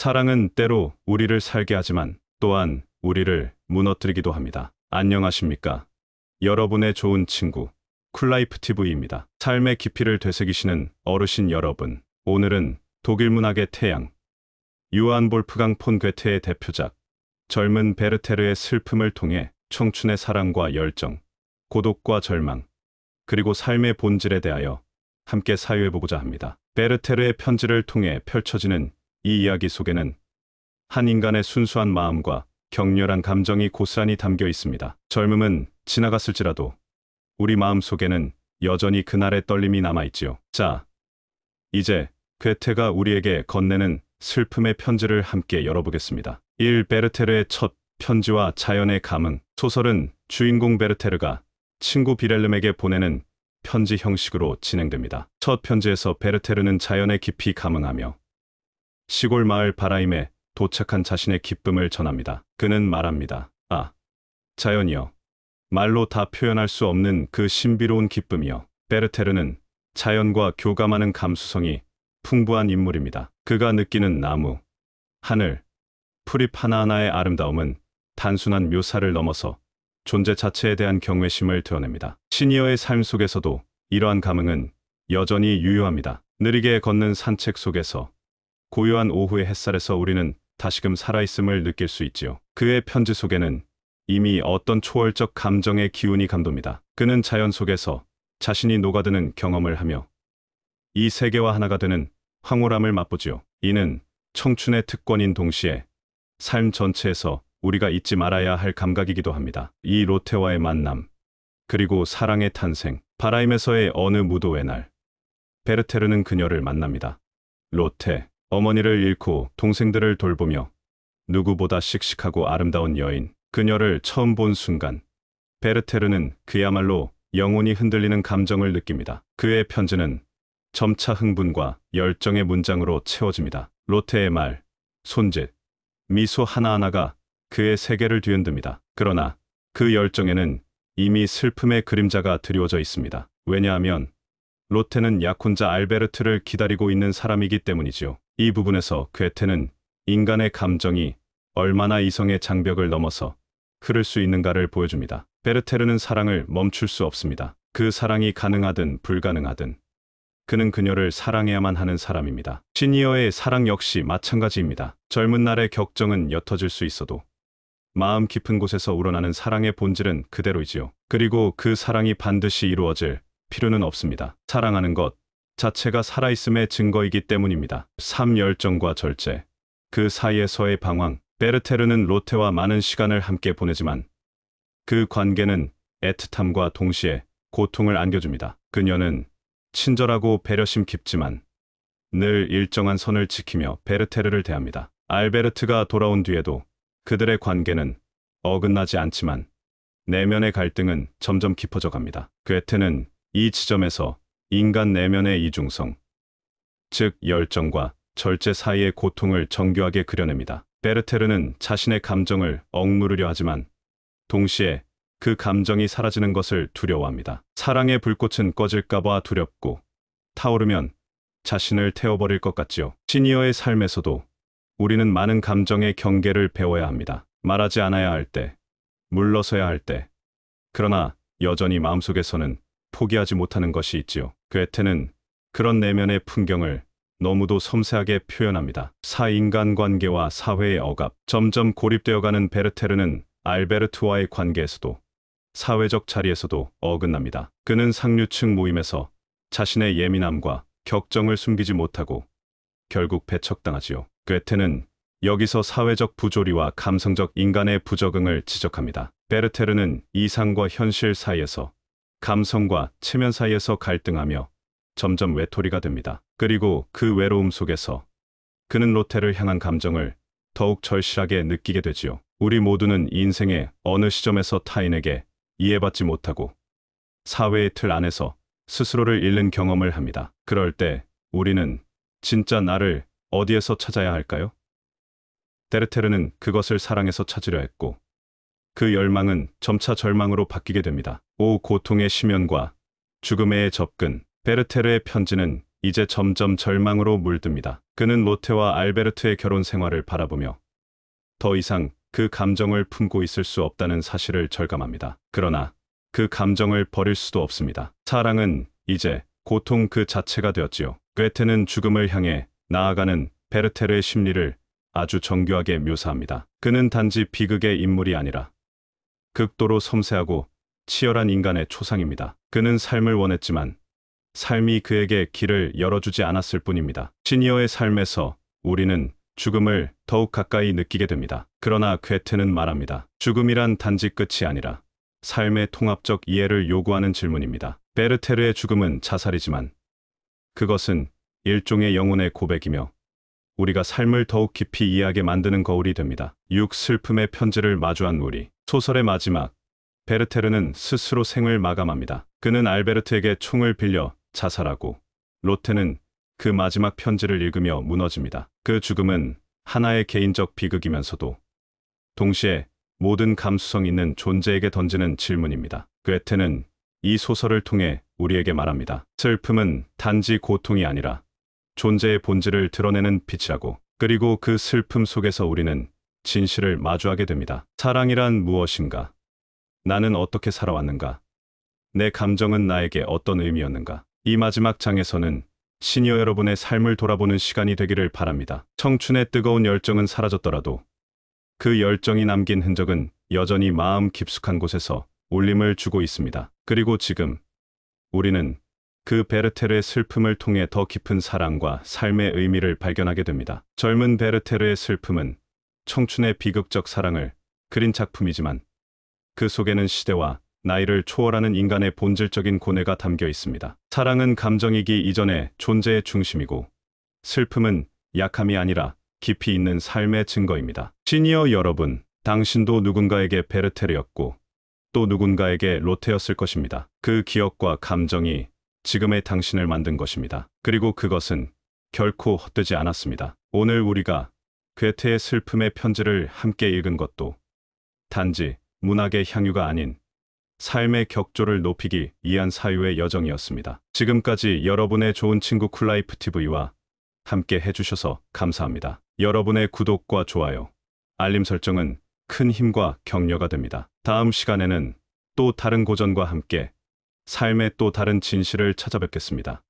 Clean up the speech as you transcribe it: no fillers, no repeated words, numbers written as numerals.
사랑은 때로 우리를 살게 하지만 또한 우리를 무너뜨리기도 합니다. 안녕하십니까? 여러분의 좋은 친구 쿨라이프 TV입니다. 삶의 깊이를 되새기시는 어르신 여러분, 오늘은 독일 문학의 태양, 요한 볼프강 폰 괴테의 대표작 젊은 베르테르의 슬픔을 통해 청춘의 사랑과 열정, 고독과 절망, 그리고 삶의 본질에 대하여 함께 사유해보고자 합니다. 베르테르의 편지를 통해 펼쳐지는 이 이야기 속에는 한 인간의 순수한 마음과 격렬한 감정이 고스란히 담겨 있습니다. 젊음은 지나갔을지라도 우리 마음 속에는 여전히 그날의 떨림이 남아있지요. 자, 이제 괴테가 우리에게 건네는 슬픔의 편지를 함께 열어보겠습니다. 1. 베르테르의 첫 편지와 자연의 감흥. 소설은 주인공 베르테르가 친구 비렐름에게 보내는 편지 형식으로 진행됩니다. 첫 편지에서 베르테르는 자연에 깊이 감흥하며 시골 마을 바라임에 도착한 자신의 기쁨을 전합니다. 그는 말합니다. 아, 자연이여. 말로 다 표현할 수 없는 그 신비로운 기쁨이여. 베르테르는 자연과 교감하는 감수성이 풍부한 인물입니다. 그가 느끼는 나무, 하늘, 풀잎 하나하나의 아름다움은 단순한 묘사를 넘어서 존재 자체에 대한 경외심을 드러냅니다. 시니어의 삶 속에서도 이러한 감흥은 여전히 유효합니다. 느리게 걷는 산책 속에서 고요한 오후의 햇살에서 우리는 다시금 살아있음을 느낄 수 있지요. 그의 편지 속에는 이미 어떤 초월적 감정의 기운이 감돕니다. 그는 자연 속에서 자신이 녹아드는 경험을 하며 이 세계와 하나가 되는 황홀함을 맛보지요. 이는 청춘의 특권인 동시에 삶 전체에서 우리가 잊지 말아야 할 감각이기도 합니다. 이 로테와의 만남, 그리고 사랑의 탄생. 바라임에서의 어느 무도의 날, 베르테르는 그녀를 만납니다. 로테, 어머니를 잃고 동생들을 돌보며 누구보다 씩씩하고 아름다운 여인. 그녀를 처음 본 순간 베르테르는 그야말로 영혼이 흔들리는 감정을 느낍니다. 그의 편지는 점차 흥분과 열정의 문장으로 채워집니다. 로테의 말, 손짓, 미소 하나하나가 그의 세계를 뒤흔듭니다. 그러나 그 열정에는 이미 슬픔의 그림자가 드리워져 있습니다. 왜냐하면 로테는 약혼자 알베르트를 기다리고 있는 사람이기 때문이지요. 이 부분에서 괴테는 인간의 감정이 얼마나 이성의 장벽을 넘어서 흐를 수 있는가를 보여줍니다. 베르테르는 사랑을 멈출 수 없습니다. 그 사랑이 가능하든 불가능하든 그는 그녀를 사랑해야만 하는 사람입니다. 시니어의 사랑 역시 마찬가지입니다. 젊은 날의 격정은 옅어질 수 있어도 마음 깊은 곳에서 우러나는 사랑의 본질은 그대로이지요. 그리고 그 사랑이 반드시 이루어질 필요는 없습니다. 사랑하는 것 자체가 살아있음의 증거이기 때문입니다. 3. 열정과 절제, 그 사이에서의 방황. 베르테르는 로테와 많은 시간을 함께 보내지만 그 관계는 애틋함과 동시에 고통을 안겨줍니다. 그녀는 친절하고 배려심 깊지만 늘 일정한 선을 지키며 베르테르를 대합니다. 알베르트가 돌아온 뒤에도 그들의 관계는 어긋나지 않지만 내면의 갈등은 점점 깊어져 갑니다. 괴테는 이 지점에서 인간 내면의 이중성, 즉 열정과 절제 사이의 고통을 정교하게 그려냅니다. 베르테르는 자신의 감정을 억누르려 하지만 동시에 그 감정이 사라지는 것을 두려워합니다. 사랑의 불꽃은 꺼질까봐 두렵고 타오르면 자신을 태워버릴 것 같지요. 시니어의 삶에서도 우리는 많은 감정의 경계를 배워야 합니다. 말하지 않아야 할 때, 물러서야 할 때, 그러나 여전히 마음속에서는 포기하지 못하는 것이 있지요. 괴테는 그런 내면의 풍경을 너무도 섬세하게 표현합니다. 사인간관계와 사회의 억압. 점점 고립되어가는 베르테르는 알베르트와의 관계에서도 사회적 자리에서도 어긋납니다. 그는 상류층 모임에서 자신의 예민함과 격정을 숨기지 못하고 결국 배척당하지요. 괴테는 여기서 사회적 부조리와 감성적 인간의 부적응을 지적합니다. 베르테르는 이상과 현실 사이에서, 감성과 체면 사이에서 갈등하며 점점 외톨이가 됩니다. 그리고 그 외로움 속에서 그는 로테를 향한 감정을 더욱 절실하게 느끼게 되지요. 우리 모두는 인생의 어느 시점에서 타인에게 이해받지 못하고 사회의 틀 안에서 스스로를 잃는 경험을 합니다. 그럴 때 우리는 진짜 나를 어디에서 찾아야 할까요? 베르테르는 그것을 사랑에서 찾으려 했고 그 열망은 점차 절망으로 바뀌게 됩니다. 5. 고통의 심연과 죽음의 접근. 베르테르의 편지는 이제 점점 절망으로 물듭니다. 그는 로테와 알베르트의 결혼 생활을 바라보며 더 이상 그 감정을 품고 있을 수 없다는 사실을 절감합니다. 그러나 그 감정을 버릴 수도 없습니다. 사랑은 이제 고통 그 자체가 되었지요. 괴테는 죽음을 향해 나아가는 베르테르의 심리를 아주 정교하게 묘사합니다. 그는 단지 비극의 인물이 아니라 극도로 섬세하고 치열한 인간의 초상입니다. 그는 삶을 원했지만 삶이 그에게 길을 열어주지 않았을 뿐입니다. 시니어의 삶에서 우리는 죽음을 더욱 가까이 느끼게 됩니다. 그러나 괴테는 말합니다. 죽음이란 단지 끝이 아니라 삶의 통합적 이해를 요구하는 질문입니다. 베르테르의 죽음은 자살이지만 그것은 일종의 영혼의 고백이며 우리가 삶을 더욱 깊이 이해하게 만드는 거울이 됩니다. 6. 슬픔의 편지를 마주한 우리. 소설의 마지막, 베르테르는 스스로 생을 마감합니다. 그는 알베르트에게 총을 빌려 자살하고 로테는 그 마지막 편지를 읽으며 무너집니다. 그 죽음은 하나의 개인적 비극이면서도 동시에 모든 감수성 있는 존재에게 던지는 질문입니다. 괴테는 이 소설을 통해 우리에게 말합니다. 슬픔은 단지 고통이 아니라 존재의 본질을 드러내는 빛이라고. 그리고 그 슬픔 속에서 우리는 진실을 마주하게 됩니다. 사랑이란 무엇인가? 나는 어떻게 살아왔는가? 내 감정은 나에게 어떤 의미였는가? 이 마지막 장에서는 시니어 여러분의 삶을 돌아보는 시간이 되기를 바랍니다. 청춘의 뜨거운 열정은 사라졌더라도 그 열정이 남긴 흔적은 여전히 마음 깊숙한 곳에서 울림을 주고 있습니다. 그리고 지금 우리는 그 베르테르의 슬픔을 통해 더 깊은 사랑과 삶의 의미를 발견하게 됩니다. 젊은 베르테르의 슬픔은 청춘의 비극적 사랑을 그린 작품이지만 그 속에는 시대와 나이를 초월하는 인간의 본질적인 고뇌가 담겨 있습니다. 사랑은 감정이기 이전의 존재의 중심이고 슬픔은 약함이 아니라 깊이 있는 삶의 증거입니다. 시니어 여러분, 당신도 누군가에게 베르테르였고 또 누군가에게 로테였을 것입니다. 그 기억과 감정이 지금의 당신을 만든 것입니다. 그리고 그것은 결코 헛되지 않았습니다. 오늘 우리가 괴테의 슬픔의 편지를 함께 읽은 것도 단지 문학의 향유가 아닌 삶의 격조를 높이기 위한 사유의 여정이었습니다. 지금까지 여러분의 좋은 친구 쿨라이프 TV와 함께 해주셔서 감사합니다. 여러분의 구독과 좋아요, 알림 설정은 큰 힘과 격려가 됩니다. 다음 시간에는 또 다른 고전과 함께 삶의 또 다른 진실을 찾아뵙겠습니다.